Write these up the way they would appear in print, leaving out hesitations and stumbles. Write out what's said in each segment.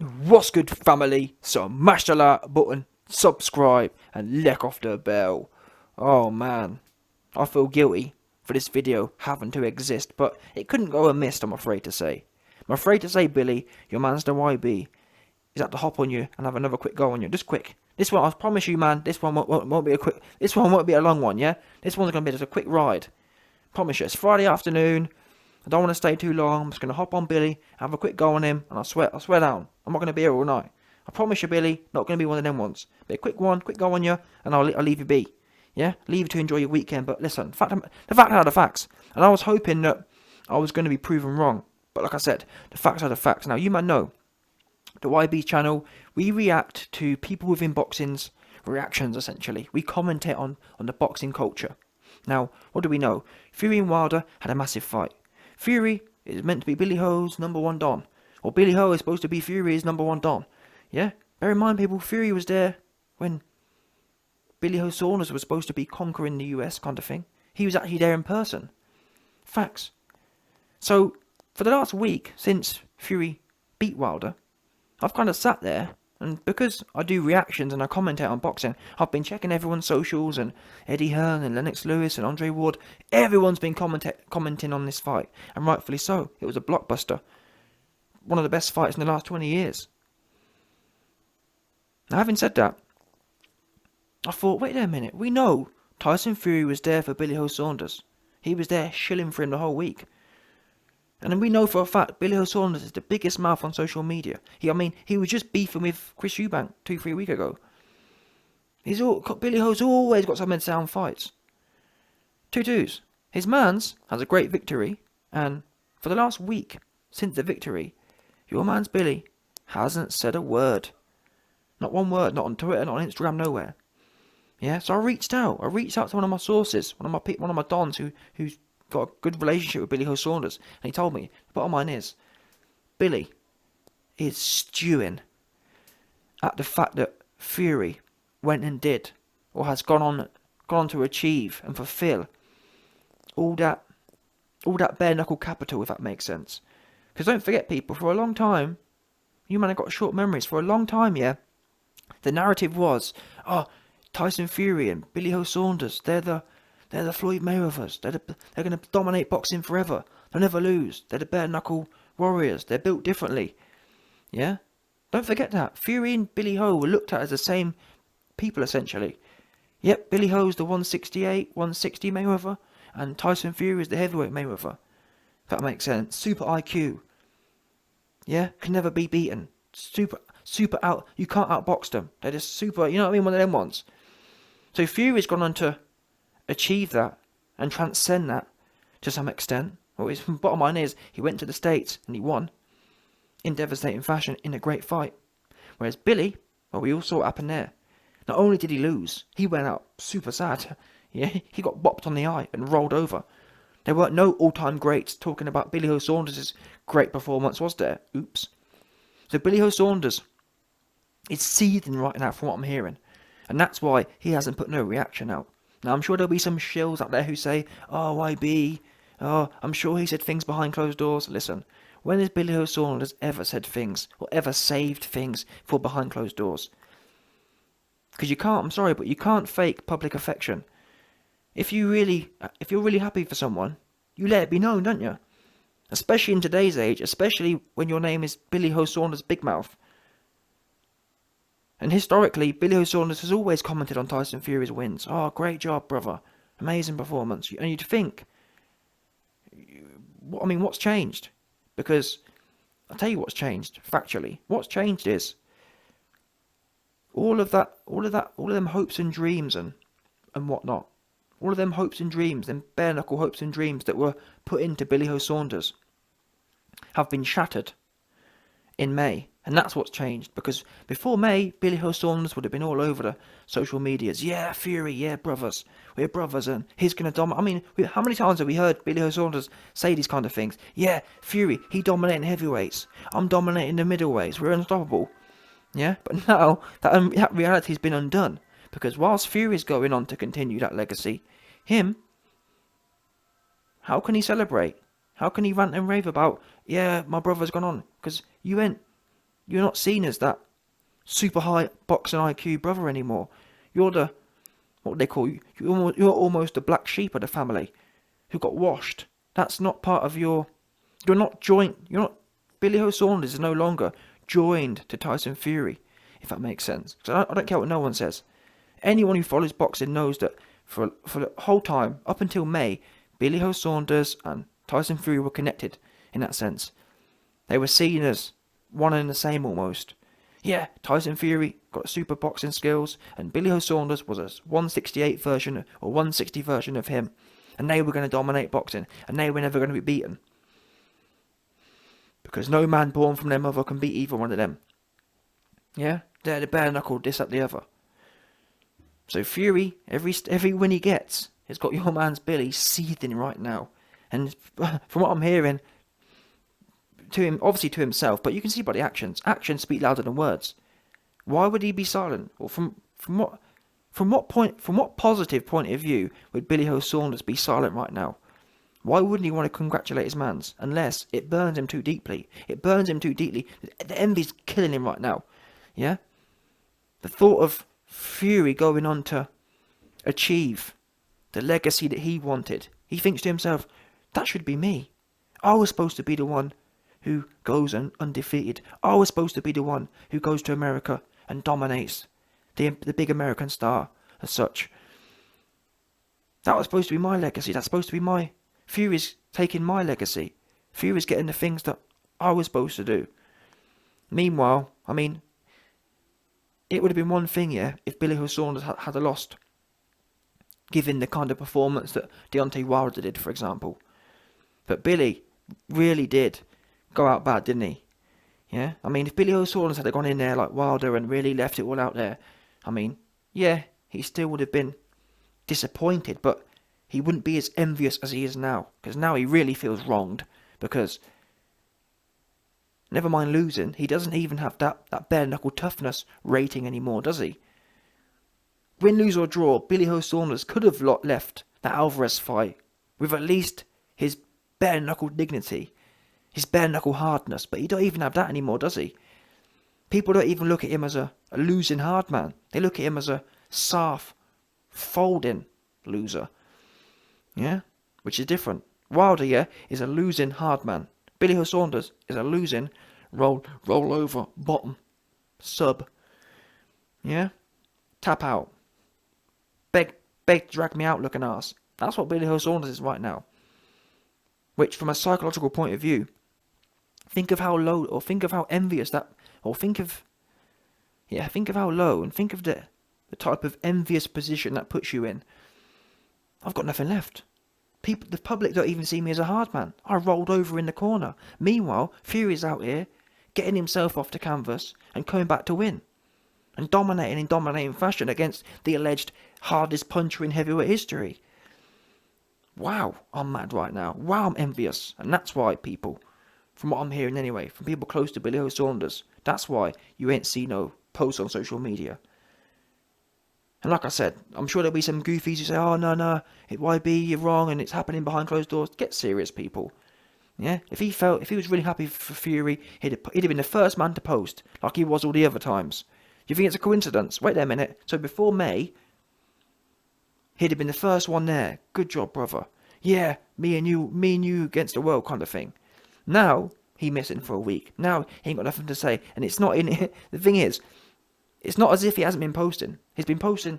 What's good, family? So mash the like button, subscribe, and lick off the bell. Oh man, I feel guilty for this video having to exist, but it couldn't go amiss, I'm afraid to say. I'm afraid to say, Billy, your man's the YB. He's had to hop on you and have another quick go on you. Just quick. This one, I promise you, man, this one won't be a quick. This one won't be a long one, yeah? This one's gonna be just a quick ride. Promise you, it's Friday afternoon. I don't want to stay too long. I'm just going to hop on Billy, have a quick go on him, and I swear down, I'm not going to be here all night. I promise you, Billy, not going to be one of them ones. Be a quick go on you, and I'll leave you be. Yeah? Leave you to enjoy your weekend, but listen, the fact are the facts. And I was hoping that I was going to be proven wrong. But like I said, the facts are the facts. Now, you might know, the YB channel, we react to people within boxing's reactions, essentially. We commentate on the boxing culture. Now, what do we know? Fury and Wilder had a massive fight. Fury is meant to be Billy Ho's number one don. Or Billy Ho is supposed to be Fury's number one don. Yeah? Bear in mind, people, Fury was there when Billy Ho Saunders was supposed to be conquering the US kind of thing. He was actually there in person. Facts. So, for the last week, since Fury beat Wilder, I've kind of sat there, and because I do reactions and I commentate on boxing, I've been checking everyone's socials, and Eddie Hearn and Lennox Lewis and Andre Ward. Everyone's been commenting on this fight, and rightfully so. It was a blockbuster. One of the best fights in the last 20 years. Now, having said that, I thought, wait a minute, we know Tyson Fury was there for Billy Ho Saunders. He was there shilling for him the whole week. And we know for a fact Billy Ho Saunders is the biggest mouth on social media. He was just beefing with Chris Eubank 2-3 weeks ago. Billy Ho's always got something to say on fights. 2-2s. His man's has a great victory, and for the last week since the victory, your man's Billy hasn't said a word. Not one word, not on Twitter, not on Instagram, nowhere. Yeah, so I reached out to one of my sources, one of my dons who's got a good relationship with Billy Ho Saunders, and he told me the bottom line is Billy is stewing at the fact that Fury went and did, or has gone on to achieve and fulfill all that bare knuckle capital, if that makes sense. Because don't forget, people, for a long time, you man have got short memories. For a long time, yeah, the narrative was, Tyson Fury and Billy Ho Saunders, they're the Floyd Mayweathers. They're going to dominate boxing forever. They'll never lose. They're the bare knuckle warriors. They're built differently. Yeah? Don't forget that. Fury and Billy Ho were looked at as the same people, essentially. Yep, Billy Ho's the 168, 160 Mayweather, and Tyson Fury is the heavyweight Mayweather. If that makes sense. Super IQ. Yeah? Can never be beaten. Super out. You can't outbox them. They're just super, you know what I mean? One of them ones. So Fury's gone on to achieve that and transcend that to some extent. Well, his bottom line is he went to the States and he won in devastating fashion in a great fight. Whereas Billy, well, we all saw what happened there. Not only did he lose, he went out super sad. Yeah, he got bopped on the eye and rolled over. There weren't no all-time greats talking about Billy Ho Saunders' great performance, was there? Oops. So Billy Ho Saunders is seething right now from what I'm hearing. And that's why he hasn't put no reaction out. Now, I'm sure there'll be some shills out there who say, oh, YB, I'm sure he said things behind closed doors. Listen, when has Billy Ho Saunders ever said things or ever saved things for behind closed doors? Because you can't, I'm sorry, but you can't fake public affection. If you're really happy for someone, you let it be known, don't you? Especially in today's age, especially when your name is Billy Ho Saunders Big Mouth. And historically, Billy Ho Saunders has always commented on Tyson Fury's wins. Oh, great job, brother. Amazing performance. And you'd think, what's changed? Because, I'll tell you what's changed, factually. What's changed is, all of them hopes and dreams and whatnot. All of them hopes and dreams, them bare knuckle hopes and dreams that were put into Billy Ho Saunders have been shattered in May. And that's what's changed, because before May, Billy Ho Saunders would have been all over the social medias. Yeah, Fury, yeah, brothers. We're brothers, and he's going to dominate. How many times have we heard Billy Ho Saunders say these kind of things? Yeah, Fury, he dominating heavyweights. I'm dominating the middleweights. We're unstoppable. Yeah, but now that reality's been undone, because whilst Fury's going on to continue that legacy, how can he celebrate? How can he rant and rave about, yeah, my brother's gone on? Because you ain't You're not seen as that super high boxing IQ brother anymore. You're the, what they call you, you're almost the black sheep of the family who got washed. That's not part of you're not Billy Ho Saunders is no longer joined to Tyson Fury, if that makes sense. Because I don't care what no one says. Anyone who follows boxing knows that for the whole time, up until May, Billy Ho Saunders and Tyson Fury were connected in that sense. They were seen as one and the same almost. Yeah, Tyson Fury got super boxing skills, and Billy Ho Saunders was a 168 version or 160 version of him. And they were going to dominate boxing, and they were never going to be beaten. Because no man born from their mother can beat either one of them. Yeah? They're the bare knuckle, this, that, the other. So Fury, every win he gets, has got your man's Billy seething right now. And from what I'm hearing, to him, obviously to himself, but you can see by the actions. Actions speak louder than words. Why would he be silent? Or from what positive point of view would Billy Ho Saunders be silent right now? Why wouldn't he want to congratulate his mans? Unless it burns him too deeply. It burns him too deeply. The envy's killing him right now. Yeah? The thought of Fury going on to achieve the legacy that he wanted. He thinks to himself, that should be me. I was supposed to be the one who goes undefeated. I was supposed to be the one who goes to America and dominates. The big American star as such. That was supposed to be my legacy. That's supposed to be my... Fury's taking my legacy. Fury's getting the things that I was supposed to do. Meanwhile, I mean, it would have been one thing, yeah, if Billy Ho Saunders had lost. Given the kind of performance that Deontay Wilder did, for example. But Billy really did go out bad, didn't he? Yeah? I mean, if Billy Ho Saunders had gone in there like Wilder and really left it all out there, I mean, yeah, he still would have been disappointed, but he wouldn't be as envious as he is now. Because now he really feels wronged. Because, never mind losing, he doesn't even have that bare-knuckle toughness rating anymore, does he? Win, lose or draw, Billy Ho Saunders could have left that Alvarez fight with at least his bare-knuckle dignity, his bare-knuckle hardness, but he don't even have that anymore, does he? People don't even look at him as a losing hard man. They look at him as a soft, folding loser. Yeah? Which is different. Wilder, yeah, is a losing hard man. Billy Ho Saunders is a losing roll over bottom sub. Yeah? Tap out. Beg to drag me out looking ass. That's what Billy Ho Saunders is right now. Which, from a psychological point of view, think of how low, or think of how envious that, or think of how low, and think of the type of envious position that puts you in. I've got nothing left. The public don't even see me as a hard man. I rolled over in the corner. Meanwhile, Fury's out here, getting himself off the canvas, and coming back to win. And dominating in dominating fashion against the alleged hardest puncher in heavyweight history. Wow, I'm mad right now. Wow, I'm envious. And that's why, people, from what I'm hearing anyway, from people close to Billy Ho Saunders, that's why you ain't see no posts on social media. And like I said, I'm sure there'll be some goofies who say, oh, no, YB, you're wrong, and it's happening behind closed doors. Get serious, people. Yeah? If he was really happy for Fury, he'd have been the first man to post, like he was all the other times. You think it's a coincidence? Wait there a minute. So before May, he'd have been the first one there. Good job, brother. Yeah, me and you against the world kind of thing. Now, he missing for a week. Now, he ain't got nothing to say. And it's not in it. The thing is, it's not as if he hasn't been posting. He's been posting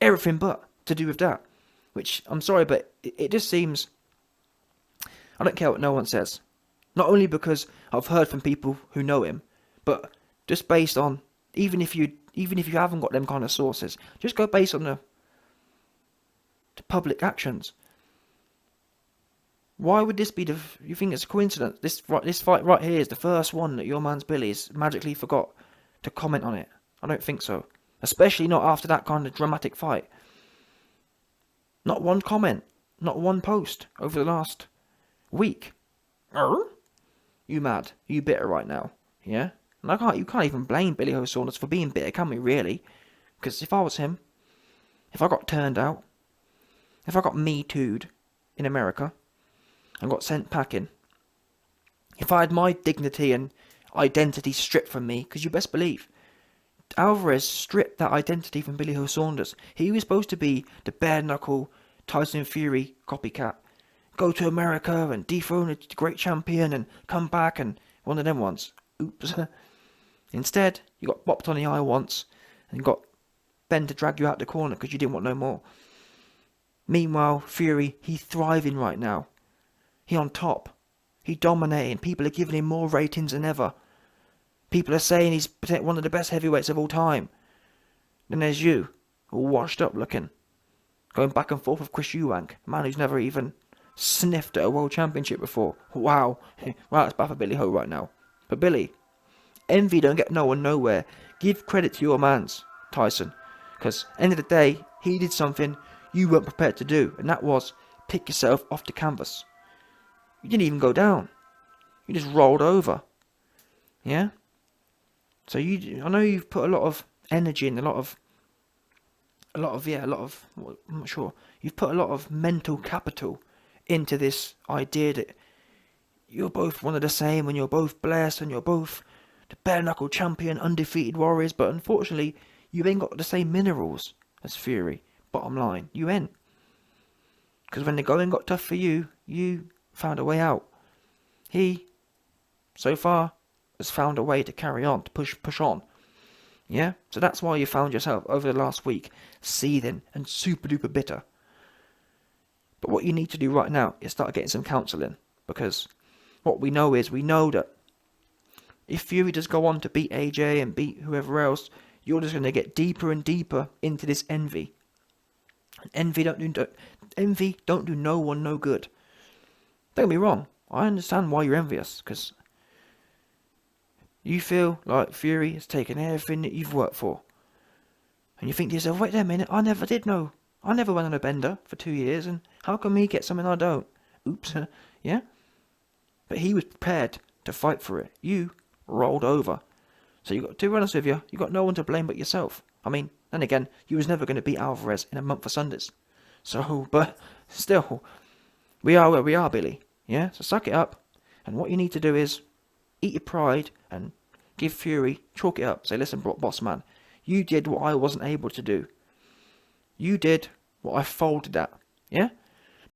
everything but to do with that. Which, I'm sorry, but it just seems... I don't care what no one says. Not only because I've heard from people who know him, but just based on... Even if you haven't got them kind of sources, just go based on the public actions. Why would this be you think it's a coincidence? This fight right here is the first one that your man's Billy's magically forgot to comment on it. I don't think so. Especially not after that kind of dramatic fight. Not one comment. Not one post over the last week. You mad. You bitter right now. Yeah? And you can't even blame Billy Ho Saunders for being bitter, can we really? Because if I was him, if I got turned out, if I got Me Too'd in America and got sent packing, if I had my dignity and identity stripped from me, because you best believe Alvarez stripped that identity from Billy Joe Saunders. He was supposed to be the bare knuckle Tyson Fury copycat. Go to America and dethrone a great champion and come back and one of them ones. Oops. Instead, you got bopped on the eye once and got Ben to drag you out the corner because you didn't want no more. Meanwhile, Fury, he's thriving right now. He on top. He dominating. People are giving him more ratings than ever. People are saying he's one of the best heavyweights of all time. Then there's you, all washed up looking. Going back and forth with Chris Eubank, a man who's never even sniffed at a world championship before. Wow. Wow, that's bad for Billy Ho right now. But Billy, envy don't get no one nowhere. Give credit to your mans, Tyson. Because end of the day, he did something you weren't prepared to do. And that was pick yourself off the canvas. You didn't even go down. You just rolled over. Yeah? So I know you've put a lot of energy and a lot of, I'm not sure. You've put a lot of mental capital into this idea that you're both one of the same and you're both blessed and you're both the bare knuckle champion, undefeated warriors, but unfortunately, you ain't got the same minerals as Fury. Bottom line, you ain't. Because when the going got tough for you, you found a way out. He, so far, has found a way to carry on, to push on. Yeah? So that's why you found yourself over the last week seething and super duper bitter. But what you need to do right now is start getting some counselling. Because what we know that if Fury does go on to beat AJ and beat whoever else, you're just going to get deeper and deeper into this envy. And envy don't do no one no good. Don't get me wrong. I understand why you're envious. Because you feel like Fury has taken everything that you've worked for. And you think to yourself, wait a minute, I never went on a bender for 2 years, and how come he get something I don't? Oops, yeah? But he was prepared to fight for it. You rolled over. So to be honest with you, you got no one to blame but yourself. I mean, then again, you was never going to beat Alvarez in a month for Saunders. So, but still, we are where we are, Billy. Yeah? So suck it up. And what you need to do is eat your pride and give Fury, chalk it up. Say, listen, boss man, you did what I wasn't able to do. You did what I folded at. Yeah?